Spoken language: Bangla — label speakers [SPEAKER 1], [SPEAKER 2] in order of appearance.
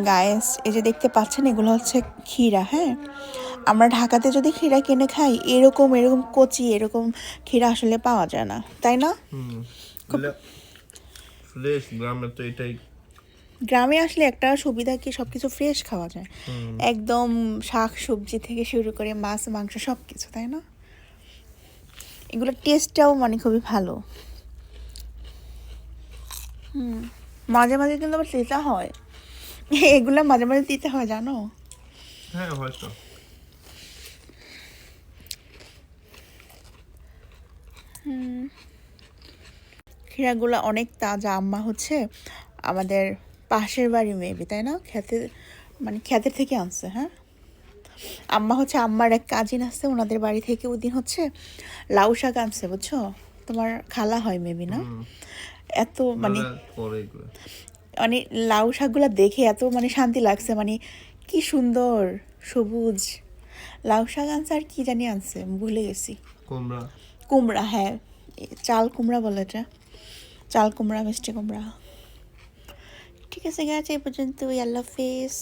[SPEAKER 1] গাইস এই যে দেখতে পাচ্ছেন এগুলো হচ্ছে ক্ষীরা, হ্যাঁ। আমরা ঢাকাতে যদি ক্ষীরা কিনে খাই এরকম এরকম কচি এরকম ক্ষীরা আসলে পাওয়া যায় না, তাই না? খুব
[SPEAKER 2] ফ্রেশ গ্রামে তো এটাই।
[SPEAKER 1] গ্রামে আসলে একটা সুবিধা কি সব কিছু ফ্রেশ খাওয়া যায়, একদম শাক সবজি থেকে শুরু করে মাছ মাংস সব কিছু, তাই না? এগুলোর টেস্টটাও মানে খুবই ভালো। মাঝে মাঝে কিন্তু আবার তিতা হয়, এগুলো মাঝে মাঝে তিতা হয় জানো।
[SPEAKER 2] হ্যাঁ হয়তো।
[SPEAKER 1] ক্ষীরাগুলো অনেক তাজা। আম্মা হচ্ছে আমাদের পাশের বাড়ি মেবি, তাই না, ক্ষেতের মানে ক্ষেতের থেকে আনছে, হ্যাঁ। আম্মা হচ্ছে আম্মার এক কাজিন আছে ওনাদের বাড়ি থেকে ওই দিন হচ্ছে লাউ শাক আনছে, বুঝছো? তোমার খালা হয় মেবি, না? এত মানে মানে লাউ শাকগুলো দেখে এত মানে শান্তি লাগছে, মানে কি সুন্দর সবুজ লাউ শাক আনছে। আর কি জানি আনছে ভুলে গেছি।
[SPEAKER 2] কুমড়া।
[SPEAKER 1] কুমড়া, হ্যাঁ, চাল কুমড়া বলে এটা, চাল কুমড়া, মিষ্টি কুমড়া। ঠিক আছে গাছ, এই পর্যন্ত, আল্লাহ হাফেজ।